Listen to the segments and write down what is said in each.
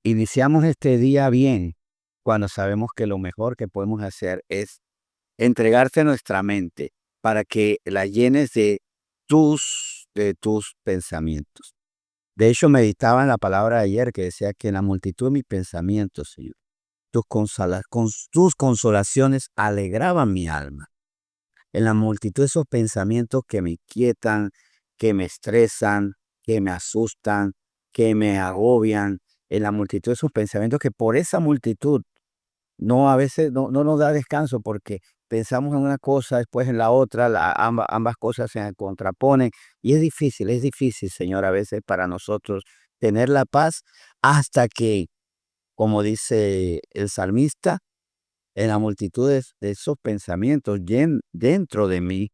Iniciamos este día bien cuando sabemos que lo mejor que podemos hacer es entregarte nuestra mente para que la llenes de tus pensamientos. De hecho, meditaba en la palabra de ayer que decía que en la multitud de mis pensamientos, Señor, tus consolaciones alegraban mi alma. En la multitud de esos pensamientos que me inquietan, que me estresan, que me asustan, que me agobian, en la multitud de esos pensamientos que por esa multitud a veces no nos da descanso porque pensamos en una cosa, después en la otra, ambas cosas se contraponen y es difícil, Señor, a veces para nosotros tener la paz hasta que, como dice el salmista, en la multitud de esos pensamientos dentro de mí,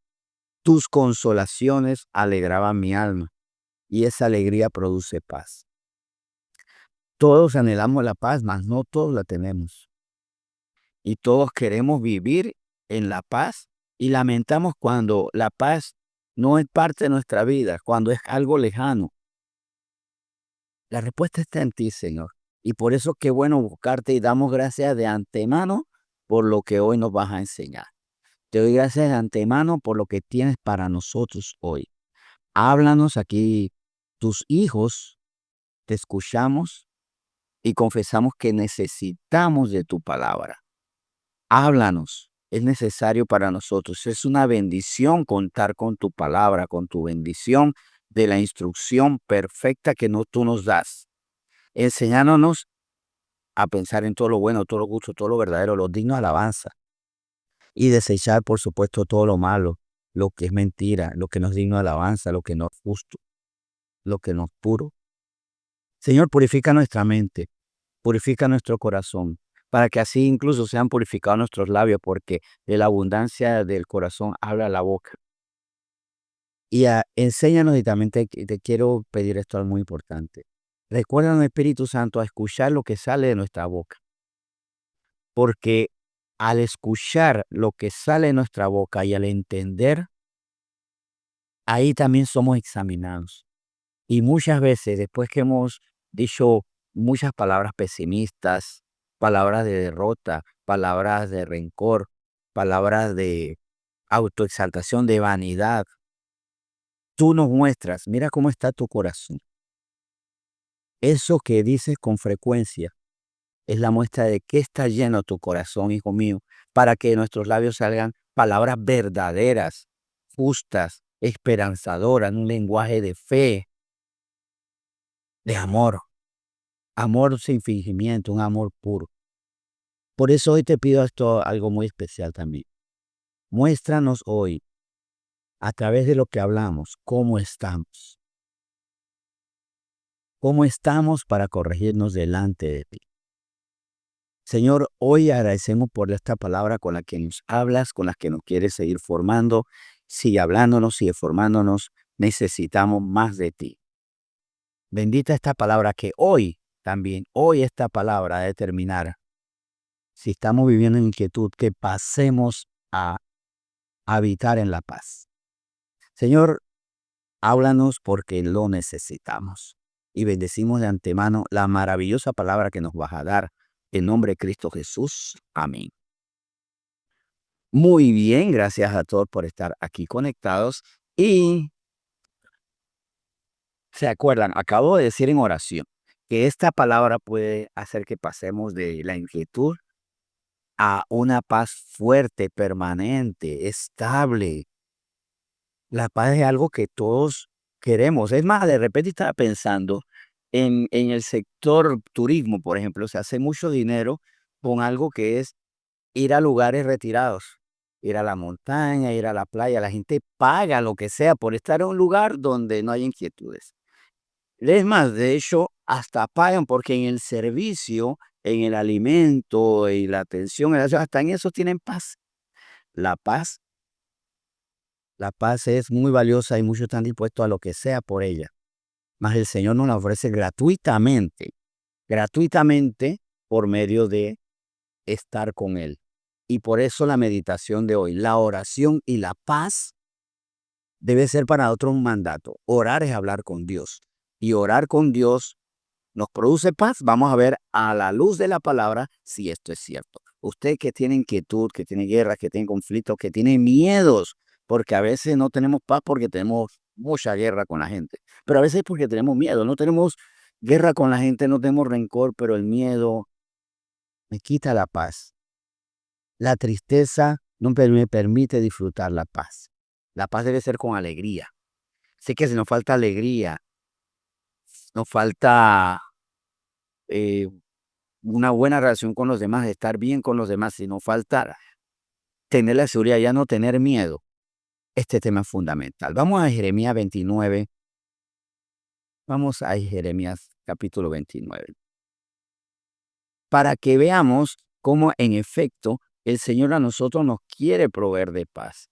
tus consolaciones alegraban mi alma y esa alegría produce paz. Todos anhelamos la paz, mas no todos la tenemos. Y todos queremos vivir en la paz y lamentamos cuando la paz no es parte de nuestra vida, cuando es algo lejano. La respuesta está en ti, Señor. Y por eso qué bueno buscarte y damos gracias de antemano por lo que hoy nos vas a enseñar. Te doy gracias de antemano por lo que tienes para nosotros hoy. Háblanos aquí, tus hijos, te escuchamos y confesamos que necesitamos de tu palabra. Háblanos, es necesario para nosotros. Es una bendición contar con tu palabra, con tu bendición de la instrucción perfecta que tú nos das. Enseñándonos a pensar en todo lo bueno, todo lo justo, todo lo verdadero, lo digno de alabanza. Y desechar, por supuesto, todo lo malo, lo que es mentira, lo que no es digno de alabanza, lo que no es justo, lo que no es puro. Señor, purifica nuestra mente, purifica nuestro corazón, para que así incluso sean purificados nuestros labios, porque de la abundancia del corazón habla la boca. Y enséñanos, y también te quiero pedir esto algo muy importante. Recuérdanos, Espíritu Santo, a escuchar lo que sale de nuestra boca, porque al escuchar lo que sale de nuestra boca y al entender, ahí también somos examinados. Y muchas veces, después que hemos dicho muchas palabras pesimistas, palabras de derrota, palabras de rencor, palabras de autoexaltación, de vanidad, tú nos muestras, mira cómo está tu corazón. Eso que dices con frecuencia es la muestra de que está lleno tu corazón, hijo mío, para que de nuestros labios salgan palabras verdaderas, justas, esperanzadoras, un lenguaje de fe, de amor. Amor sin fingimiento, un amor puro. Por eso hoy te pido esto, algo muy especial también. Muéstranos hoy, a través de lo que hablamos, cómo estamos. Cómo estamos para corregirnos delante de ti. Señor, hoy agradecemos por esta palabra con la que nos hablas, con la que nos quieres seguir formando. Sigue hablándonos, sigue formándonos. Necesitamos más de ti. Bendita esta palabra que hoy, también, hoy esta palabra de terminar. Si estamos viviendo en inquietud, que pasemos a habitar en la paz. Señor, háblanos porque lo necesitamos. Y bendecimos de antemano la maravillosa palabra que nos vas a dar. En nombre de Cristo Jesús. Amén. Muy bien, gracias a todos por estar aquí conectados. Y se acuerdan, acabo de decir en oración que esta palabra puede hacer que pasemos de la inquietud a una paz fuerte, permanente, estable. La paz es algo que todos queremos. Es más, de repente estaba pensando en el sector turismo, por ejemplo, se hace mucho dinero con algo que es ir a lugares retirados, ir a la montaña, ir a la playa. La gente paga lo que sea por estar en un lugar donde no hay inquietudes. Es más, de hecho, hasta pagan porque en el servicio, en el alimento y la atención, hasta en eso tienen paz. La paz La paz es muy valiosa y muchos están dispuestos a lo que sea por ella. Mas el Señor nos la ofrece gratuitamente por medio de estar con Él. Y por eso la meditación de hoy, la oración y la paz debe ser para nosotros un mandato. Orar es hablar con Dios. Y orar con Dios nos produce paz, vamos a ver a la luz de la palabra si esto es cierto. Usted que tiene inquietud, que tiene guerra, que tiene conflictos, que tiene miedos, porque a veces no tenemos paz porque tenemos mucha guerra con la gente, pero a veces porque tenemos miedo, no tenemos guerra con la gente, no tenemos rencor, pero el miedo me quita la paz. La tristeza no me permite disfrutar la paz. La paz debe ser con alegría. Sé que si nos falta alegría, nos falta eh, una buena relación con los demás, estar bien con los demás, si nos falta tener la seguridad, ya no tener miedo. Este tema es fundamental. Vamos a Jeremías 29. Vamos a Jeremías capítulo 29. Para que veamos cómo en efecto el Señor a nosotros nos quiere proveer de paz.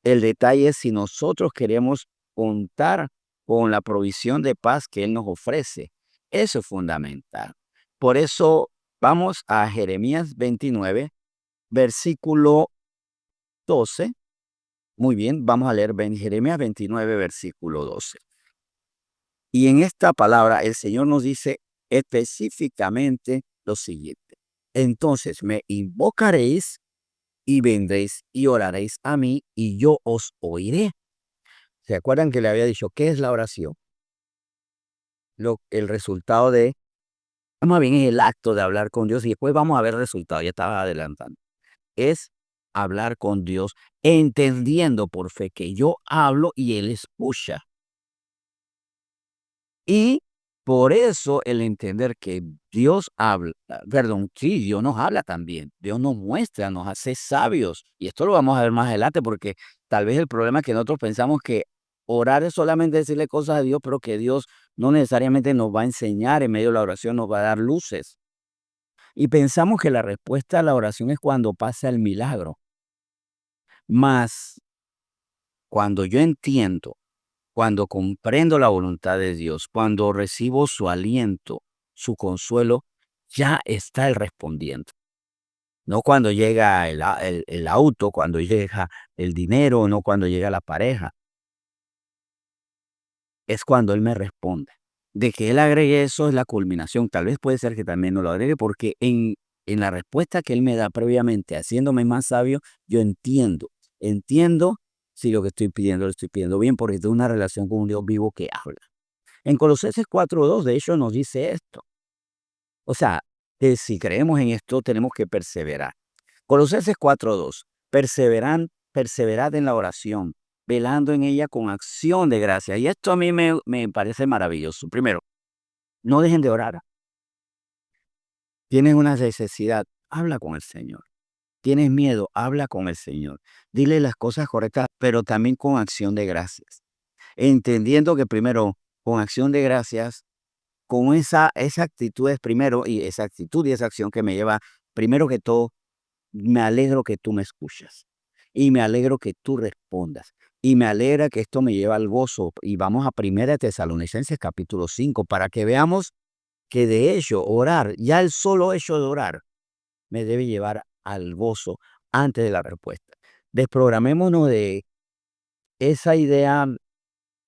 El detalle es si nosotros queremos contar con la provisión de paz que Él nos ofrece. Eso es fundamental. Por eso vamos a Jeremías 29, versículo 12. Muy bien, vamos a leer Jeremías 29, versículo 12. Y en esta palabra el Señor nos dice específicamente lo siguiente. Entonces me invocaréis y vendréis y oraréis a mí y yo os oiré. ¿Se acuerdan que le había dicho qué es la oración? El resultado de, más bien es el acto de hablar con Dios y después vamos a ver el resultado, ya estaba adelantando. Es hablar con Dios entendiendo por fe que yo hablo y Él escucha. Y por eso el entender que Dios habla, sí, Dios nos habla también, Dios nos muestra, nos hace sabios. Y esto lo vamos a ver más adelante porque tal vez el problema es que nosotros pensamos que orar es solamente decirle cosas a Dios, pero que Dios no necesariamente nos va a enseñar en medio de la oración, nos va a dar luces. Y pensamos que la respuesta a la oración es cuando pasa el milagro. Mas cuando yo entiendo, cuando comprendo la voluntad de Dios, cuando recibo su aliento, su consuelo, ya está el respondiendo. No cuando llega el auto, cuando llega el dinero, no cuando llega la pareja. Es cuando Él me responde. De que Él agregue eso es la culminación. Tal vez puede ser que también no lo agregue porque en la respuesta que Él me da previamente, haciéndome más sabio, yo entiendo si lo que estoy pidiendo lo estoy pidiendo bien porque tengo una relación con un Dios vivo que habla. En Colosenses 4:2, de hecho, nos dice esto. O sea, que si creemos en esto, tenemos que perseverar. Colosenses 4:2, perseverad en la oración, velando en ella con acción de gracia. Y esto a mí me parece maravilloso. Primero, no dejen de orar. Tienes una necesidad, habla con el Señor. Tienes miedo, habla con el Señor. Dile las cosas correctas, pero también con acción de gracias. Entendiendo que primero, con acción de gracias, con esa actitud es primero, y esa actitud y esa acción que me lleva, primero que todo, me alegro que tú me escuchas, y me alegro que tú respondas, y me alegra que esto me lleva al gozo. Y vamos a 1 Tesalonicenses capítulo 5, para que veamos que de hecho orar, ya el solo hecho de orar, me debe llevar al gozo antes de la respuesta. Desprogramémonos de esa idea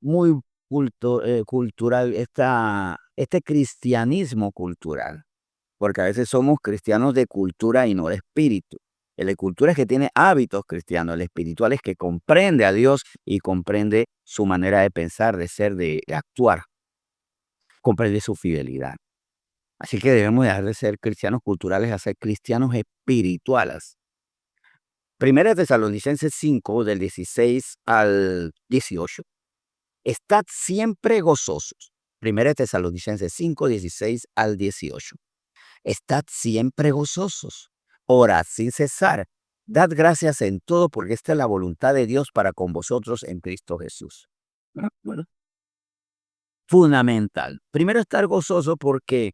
muy cultural, este cristianismo cultural, porque a veces somos cristianos de cultura y no de espíritu. El de cultura es que tiene hábitos cristianos, el espiritual es que comprende a Dios y comprende su manera de pensar, de ser, de actuar, comprende su fidelidad. Así que debemos dejar de ser cristianos culturales a ser cristianos espirituales. 1 Tesalonicenses 5, del 16 al 18. Estad siempre gozosos. 1 Tesalonicenses 5, 16 al 18. Estad siempre gozosos. Orad sin cesar. Dad gracias en todo porque esta es la voluntad de Dios para con vosotros en Cristo Jesús. Bueno, fundamental. Primero estar gozoso porque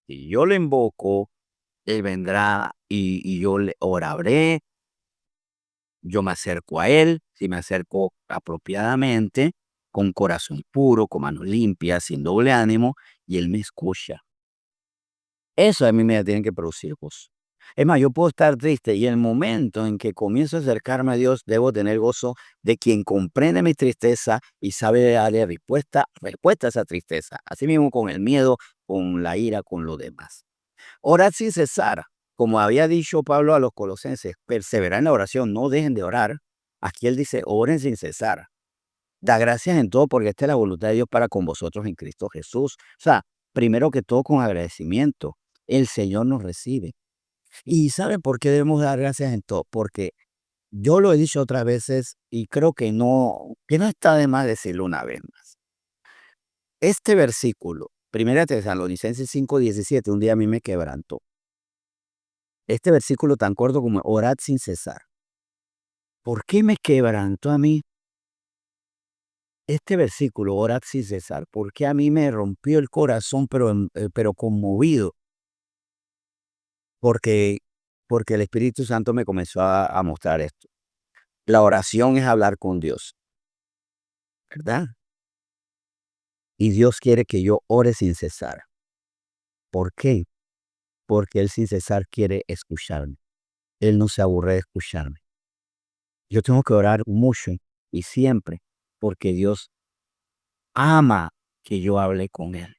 si yo le invoco, Él vendrá y yo le oraré. Yo me acerco a Él, si me acerco apropiadamente, con corazón puro, con manos limpias, sin doble ánimo, y Él me escucha. Eso a mí me tiene que producir gozo. Es más, yo puedo estar triste y el momento en que comienzo a acercarme a Dios, debo tener gozo de quien comprende mi tristeza y sabe darle respuesta a esa tristeza. Así mismo con el miedo, con la ira, con lo demás. Orad sin cesar. Como había dicho Pablo a los colosenses, perseverar en la oración, no dejen de orar. Aquí él dice, oren sin cesar. Da gracias en todo porque esta es la voluntad de Dios para con vosotros en Cristo Jesús. O sea, primero que todo con agradecimiento. El Señor nos recibe. ¿Y saben por qué debemos dar gracias en todo? Porque yo lo he dicho otras veces y creo que no está de más decirlo una vez más. Este versículo, 1 Tesalonicenses 5:17, un día a mí me quebrantó. Este versículo tan corto como orad sin cesar. ¿Por qué me quebrantó a mí este versículo, orad sin cesar? Porque a mí me rompió el corazón, pero conmovido, porque, porque el Espíritu Santo me comenzó a mostrar esto. La oración es hablar con Dios, ¿verdad? Y Dios quiere que yo ore sin cesar. ¿Por qué? Porque Él sin cesar quiere escucharme. Él no se aburre de escucharme. Yo tengo que orar mucho y siempre, porque Dios ama que yo hable con Él.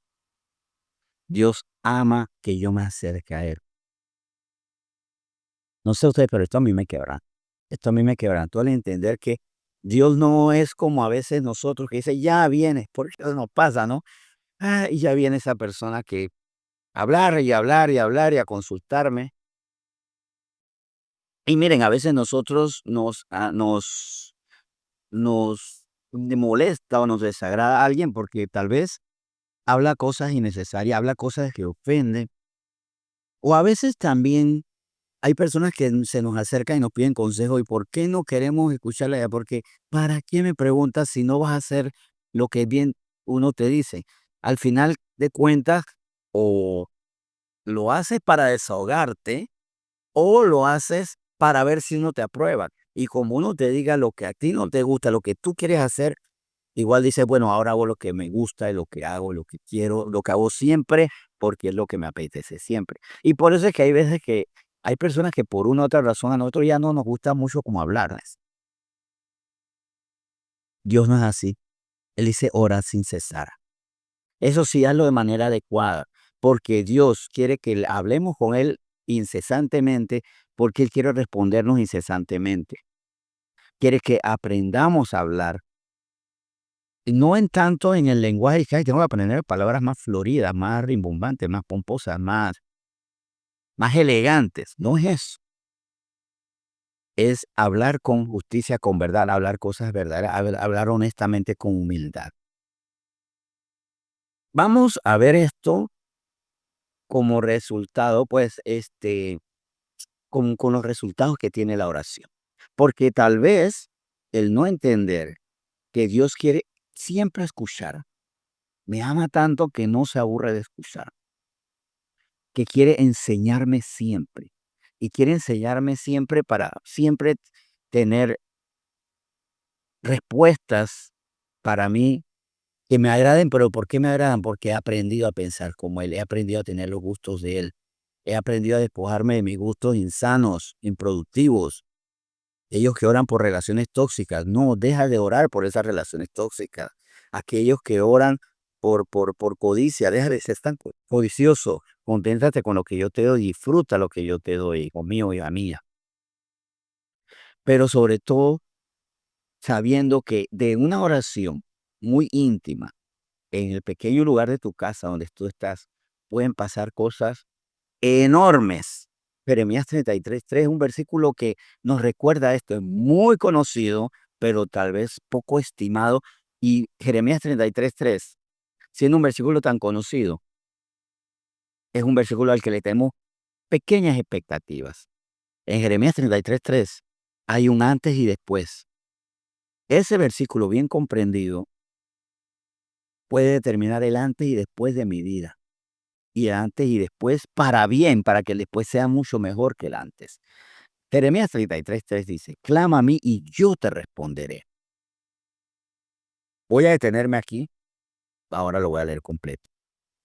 Dios ama que yo me acerque a Él. No sé ustedes, pero esto a mí me quebrantó. Esto a mí me quebrantó al entender que Dios no es como a veces nosotros que dice, ya viene, porque eso nos pasa, ¿no? Y ya viene esa persona que hablar y hablar y hablar y a consultarme. Y miren, a veces nosotros nos molesta o nos desagrada a alguien porque tal vez habla cosas innecesarias, habla cosas que ofenden. O a veces también hay personas que se nos acercan y nos piden consejo. ¿Y por qué no queremos escucharla ya? Porque ¿para qué me preguntas si no vas a hacer lo que bien uno te dice? Al final de cuentas, o lo haces para desahogarte o lo haces para ver si uno te aprueba. Y como uno te diga lo que a ti no te gusta, lo que tú quieres hacer, igual dices, bueno, ahora hago lo que me gusta y lo que hago, lo que quiero, lo que hago siempre, porque es lo que me apetece siempre. Y por eso es que hay veces que hay personas que por una u otra razón a nosotros ya no nos gusta mucho como hablarles. Dios no es así. Él dice, ora sin cesar. Eso sí, hazlo de manera adecuada, porque Dios quiere que hablemos con Él incesantemente, porque Él quiere respondernos incesantemente. Quiere que aprendamos a hablar, no en tanto en el lenguaje que "Ay, tengo que aprender palabras más floridas, más rimbombantes, más pomposas, más elegantes". No es eso. Es hablar con justicia, con verdad, hablar cosas verdaderas, hablar honestamente con humildad. Vamos a ver esto como resultado, pues, con los resultados que tiene la oración. Porque tal vez el no entender que Dios quiere siempre escuchar, me ama tanto que no se aburre de escuchar, que quiere enseñarme siempre. Y quiere enseñarme siempre para siempre tener respuestas para mí que me agraden, pero ¿por qué me agradan? Porque he aprendido a pensar como Él, he aprendido a tener los gustos de Él, he aprendido a despojarme de mis gustos insanos, improductivos. Ellos que oran por relaciones tóxicas, no, deja de orar por esas relaciones tóxicas. Aquellos que oran por codicia, deja de ser tan codicioso. Conténtate con lo que yo te doy, disfruta lo que yo te doy, hijo mío, hija mía. Pero sobre todo, sabiendo que de una oración muy íntima, en el pequeño lugar de tu casa donde tú estás, pueden pasar cosas enormes. Jeremías 33:3 es un versículo que nos recuerda esto, es muy conocido, pero tal vez poco estimado. Y Jeremías 33:3, siendo un versículo tan conocido, es un versículo al que le tenemos pequeñas expectativas. En Jeremías 33:3 hay un antes y después. Ese versículo bien comprendido puede determinar el antes y después de mi vida. Y el antes y después para bien, para que el después sea mucho mejor que el antes. Jeremías 33:3 dice, clama a mí y yo te responderé. Voy a detenerme aquí, ahora lo voy a leer completo.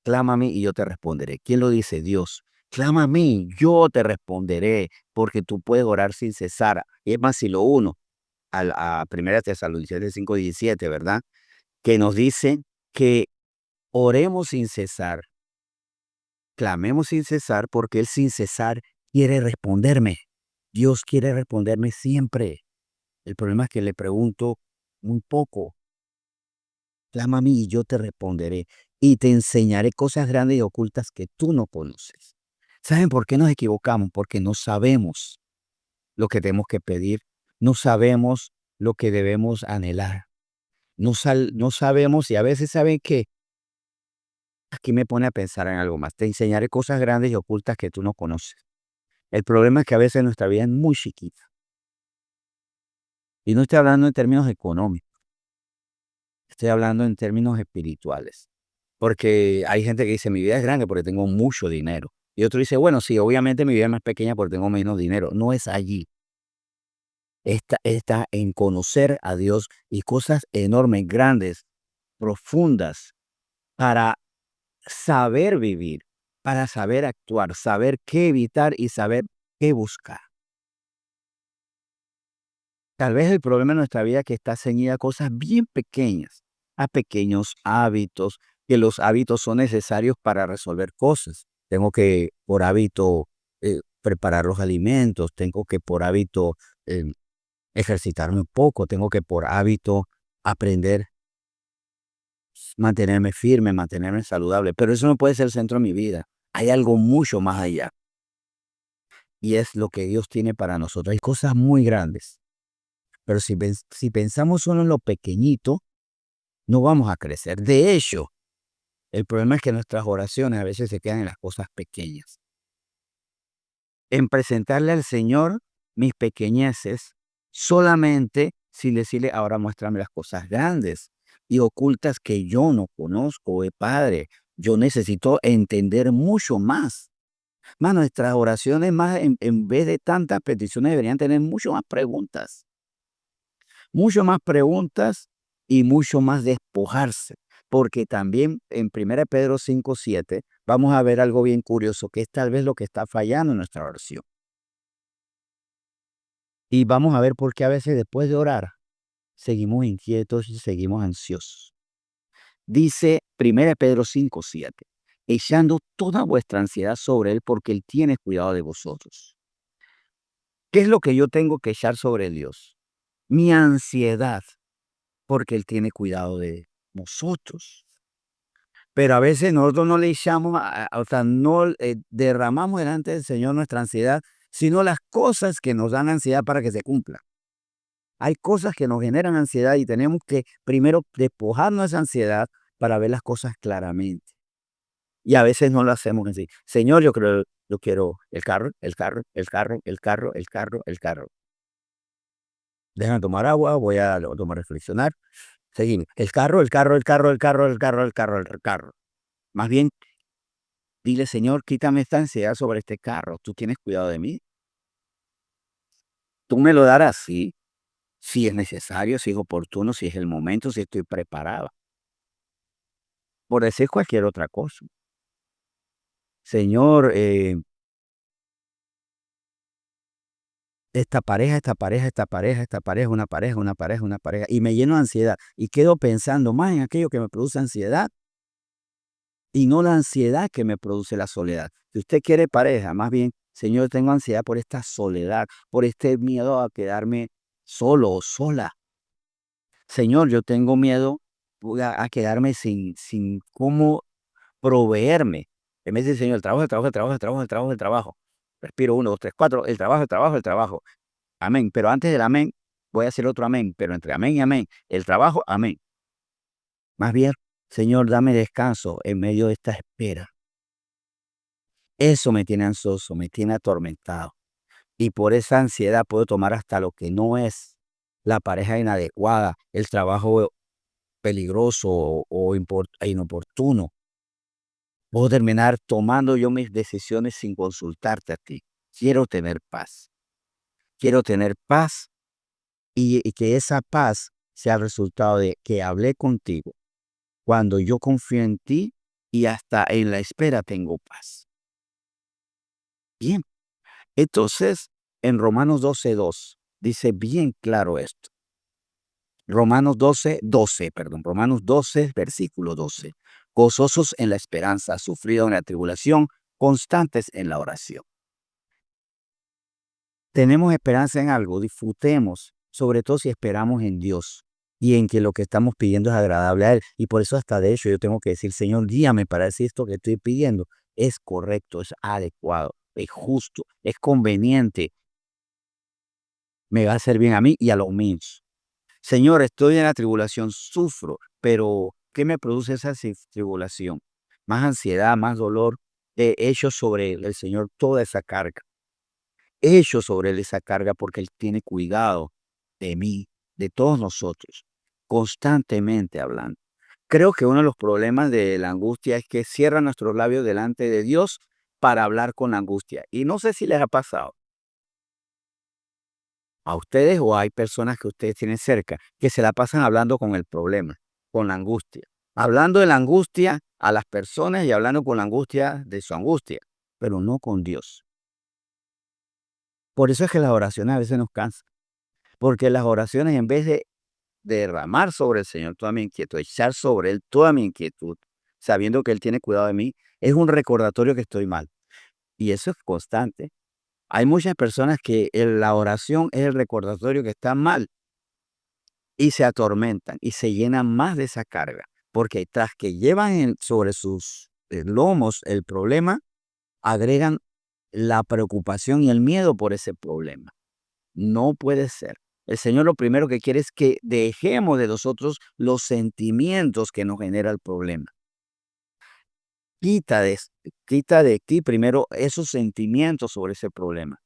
Clama a mí y yo te responderé. ¿Quién lo dice? Dios. Clama a mí, yo te responderé, porque tú puedes orar sin cesar. Y es más, si lo uno a 1 Tesalonicenses 5:17, ¿verdad? Que nos dice que oremos sin cesar, clamemos sin cesar, porque Él sin cesar quiere responderme. Dios quiere responderme siempre. El problema es que le pregunto muy poco. Clama a mí y yo te responderé y te enseñaré cosas grandes y ocultas que tú no conoces. ¿Saben por qué nos equivocamos? Porque no sabemos lo que tenemos que pedir, no sabemos lo que debemos anhelar, no sabemos y a veces saben que aquí me pone a pensar en algo más. Te enseñaré cosas grandes y ocultas que tú no conoces. El problema es que a veces nuestra vida es muy chiquita y no estoy hablando en términos económicos, estoy hablando en términos espirituales. Porque hay gente que dice, mi vida es grande porque tengo mucho dinero. Y otro dice, bueno, sí, obviamente mi vida es más pequeña porque tengo menos dinero. No es allí. Está en conocer a Dios y cosas enormes, grandes, profundas, para saber vivir, para saber actuar, saber qué evitar y saber qué buscar. Tal vez el problema en nuestra vida es que está ceñida a cosas bien pequeñas, a pequeños hábitos, que los hábitos son necesarios para resolver cosas. Tengo que, por hábito, preparar los alimentos, tengo que, por hábito, ejercitarme un poco, tengo que, por hábito, aprender, mantenerme firme, mantenerme saludable, pero eso no puede ser el centro de mi vida. Hay algo mucho más allá y es lo que Dios tiene para nosotros. Hay cosas muy grandes, pero si pensamos solo en lo pequeñito, no vamos a crecer. De hecho, el problema es que nuestras oraciones a veces se quedan en las cosas pequeñas. En presentarle al Señor mis pequeñeces, solamente sin decirle, ahora muéstrame las cosas grandes y ocultas que yo no conozco, Padre. Yo necesito entender mucho más. Más nuestras oraciones, más en vez de tantas peticiones, deberían tener mucho más preguntas. Mucho más preguntas y mucho más despojarse, porque también en 1 Pedro 5:7 vamos a ver algo bien curioso, que es tal vez lo que está fallando en nuestra oración. Y vamos a ver por qué a veces después de orar seguimos inquietos y seguimos ansiosos. Dice 1 Pedro 5:7, echando toda vuestra ansiedad sobre Él porque Él tiene cuidado de vosotros. ¿Qué es lo que yo tengo que echar sobre Dios? Mi ansiedad, porque Él tiene cuidado de nosotros. Pero a veces nosotros no le echamos, o sea, no derramamos delante del Señor nuestra ansiedad, sino las cosas que nos dan ansiedad para que se cumplan. Hay cosas que nos generan ansiedad y tenemos que primero despojarnos de esa ansiedad para ver las cosas claramente. Y a veces no lo hacemos así. Señor, yo quiero el carro, el carro, el carro, el carro, el carro, el carro. Déjame tomar agua, voy a tomar reflexionar. Seguimos. El carro, el carro, el carro, el carro, el carro, el carro, el carro. Más bien, dile, Señor, quítame esta ansiedad sobre este carro. Tú tienes cuidado de mí. Tú me lo darás, sí, si es necesario, si es oportuno, si es el momento, si estoy preparado. Por decir cualquier otra cosa. Señor, esta pareja, esta pareja, esta pareja, esta pareja, una pareja, una pareja, una pareja. Y me lleno de ansiedad. Y quedo pensando más en aquello que me produce ansiedad y no la ansiedad que me produce la soledad. Si usted quiere pareja, más bien, Señor, tengo ansiedad por esta soledad, por este miedo a quedarme solo o sola. Señor, yo tengo miedo a quedarme sin cómo proveerme. En vez de decir, Señor, el trabajo, el trabajo, el trabajo, el trabajo, el trabajo, el trabajo. Respiro uno, dos, tres, cuatro, el trabajo, el trabajo, el trabajo. Amén. Pero antes del amén, voy a hacer otro amén. Pero entre amén y amén, el trabajo, amén. Más bien, Señor, dame descanso en medio de esta espera. Eso me tiene ansioso, me tiene atormentado. Y por esa ansiedad puedo tomar hasta lo que no es la pareja inadecuada, el trabajo peligroso o inoportuno. Puedo terminar tomando yo mis decisiones sin consultarte a ti. Quiero tener paz. Quiero tener paz y que esa paz sea el resultado de que hablé contigo. Cuando yo confío en ti y hasta en la espera tengo paz. Bien, entonces en Romanos 12:2 dice bien claro esto. Romanos 12, versículo 12. Gozosos en la esperanza, sufridos en la tribulación, constantes en la oración. Tenemos esperanza en algo, disfrutemos, sobre todo si esperamos en Dios y en que lo que estamos pidiendo es agradable a Él. Y por eso hasta de hecho yo tengo que decir, Señor, guíame para decir esto que estoy pidiendo es correcto, es adecuado, es justo, es conveniente, me va a hacer bien a mí y a los míos. Señor, estoy en la tribulación, sufro, pero ¿qué me produce esa tribulación? Más ansiedad, más dolor. He hecho sobre el Señor toda esa carga. He hecho sobre Él esa carga porque Él tiene cuidado de mí, de todos nosotros, constantemente hablando. Creo que uno de los problemas de la angustia es que cierra nuestros labios delante de Dios para hablar con la angustia. Y no sé si les ha pasado a ustedes o hay personas que ustedes tienen cerca que se la pasan hablando con el problema, con la angustia. Hablando de la angustia a las personas y hablando con la angustia de su angustia, pero no con Dios. Por eso es que las oraciones a veces nos cansan, porque las oraciones en vez de derramar sobre el Señor toda mi inquietud, echar sobre Él toda mi inquietud, sabiendo que Él tiene cuidado de mí, es un recordatorio que estoy mal. Y eso es constante. Hay muchas personas que la oración es el recordatorio que están mal y se atormentan y se llenan más de esa carga, porque tras que llevan sobre sus lomos el problema, agregan la preocupación y el miedo por ese problema. No puede ser. El Señor lo primero que quiere es que dejemos de nosotros los sentimientos que nos genera el problema. Quita de, quita de ti primero esos sentimientos sobre ese problema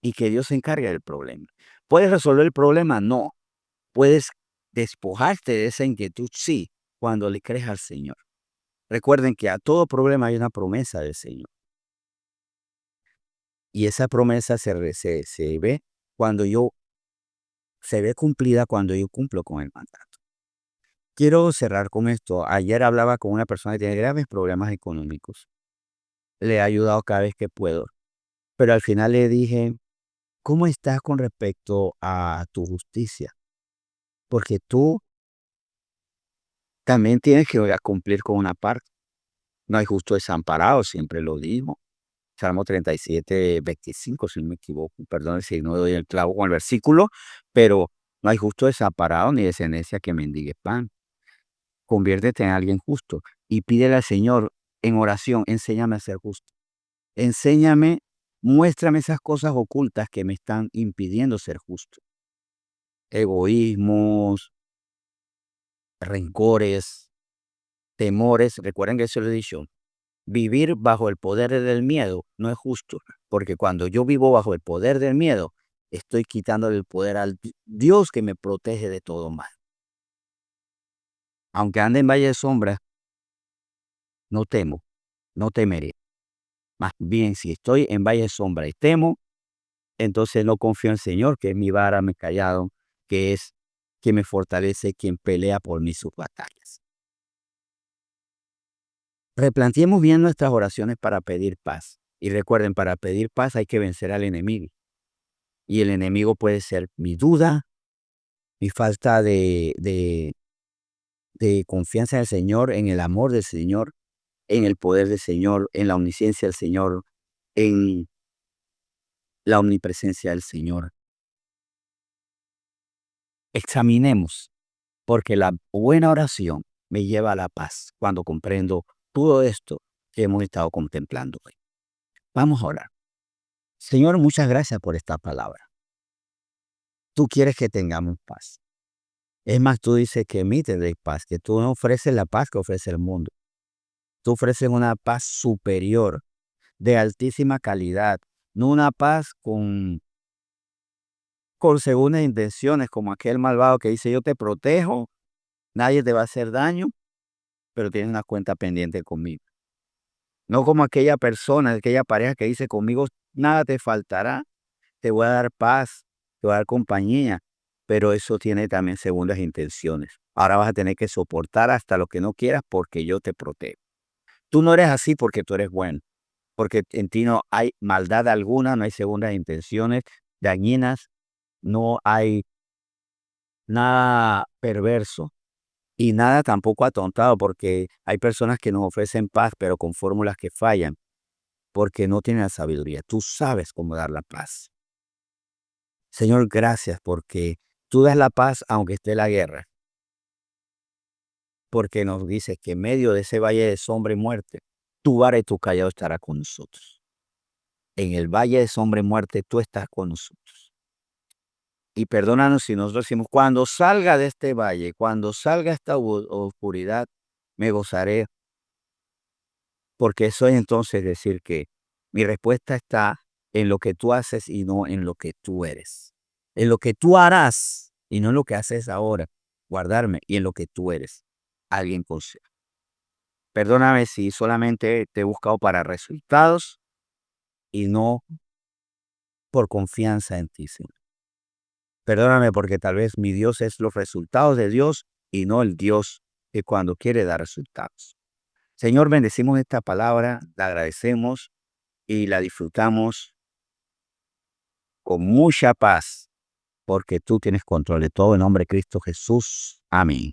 y que Dios se encargue del problema. ¿Puedes resolver el problema? No. Puedes despojarte de esa inquietud, sí, cuando le crees al Señor. Recuerden que a todo problema hay una promesa del Señor. Y esa promesa se ve cuando se ve cumplida cuando yo cumplo con el mandato. Quiero cerrar con esto. Ayer hablaba con una persona que tiene graves problemas económicos. Le he ayudado cada vez que puedo. Pero al final le dije, ¿cómo estás con respecto a tu justicia? Porque tú también tienes que cumplir con una parte. No hay justo desamparado, siempre lo digo. Salmo 37, 25, si no me equivoco. Perdón si no doy el clavo con el versículo, pero no hay justo desamparado ni descendencia que mendigue pan. Conviértete en alguien justo y pídele al Señor en oración, enséñame a ser justo. Enséñame, muéstrame esas cosas ocultas que me están impidiendo ser justo. Egoísmos, rencores, temores. Recuerden que eso lo he dicho. Vivir bajo el poder del miedo no es justo, porque cuando yo vivo bajo el poder del miedo, estoy quitándole el poder al Dios que me protege de todo mal. Aunque ande en valle de sombra, no temo, no temeré. Más bien, si estoy en valle de sombra y temo, entonces no confío en el Señor, que es mi vara, mi callado, que es quien me fortalece, quien pelea por mí sus batallas. Replanteemos bien nuestras oraciones para pedir paz. Y recuerden, para pedir paz hay que vencer al enemigo. Y el enemigo puede ser mi duda, mi falta de confianza en el Señor, en el amor del Señor, en el poder del Señor, en la omnisciencia del Señor, en la omnipresencia del Señor. Examinemos, porque la buena oración me lleva a la paz cuando comprendo todo esto que hemos estado contemplando hoy. Vamos a orar. Señor, muchas gracias por esta palabra. Tú quieres que tengamos paz. Es más, tú dices que a mí tendréis paz, que tú no ofreces la paz que ofrece el mundo. Tú ofreces una paz superior, de altísima calidad, no una paz con segundas intenciones, como aquel malvado que dice, yo te protejo, nadie te va a hacer daño, pero tienes una cuenta pendiente conmigo. No como aquella persona, aquella pareja que dice, conmigo nada te faltará, te voy a dar paz, te voy a dar compañía, pero eso tiene también segundas intenciones. Ahora vas a tener que soportar hasta lo que no quieras porque yo te protejo. Tú no eres así porque tú eres bueno. porque en ti no hay maldad alguna, no hay segundas intenciones dañinas, no hay nada perverso y nada tampoco atontado, porque hay personas que nos ofrecen paz, pero con fórmulas que fallan, porque no tienen la sabiduría. Tú sabes cómo dar la paz. Señor, gracias porque tú das la paz aunque esté la guerra, porque nos dices que en medio de ese valle de sombra y muerte, tu vara y tu callado estará con nosotros. En el valle de sombra y muerte, tú estás con nosotros. Y perdónanos si nosotros decimos, cuando salga de este valle, cuando salga esta oscuridad, me gozaré, porque eso es entonces decir que mi respuesta está en lo que tú haces y no en lo que tú eres. En lo que tú harás y no en lo que haces ahora, guardarme, y en lo que tú eres, alguien consciente. Perdóname si solamente te he buscado para resultados y no por confianza en ti, Señor. Perdóname porque tal vez mi Dios es los resultados de Dios y no el Dios que cuando quiere dar resultados. Señor, bendecimos esta palabra, la agradecemos y la disfrutamos con mucha paz porque tú tienes control de todo en nombre de Cristo Jesús. Amén.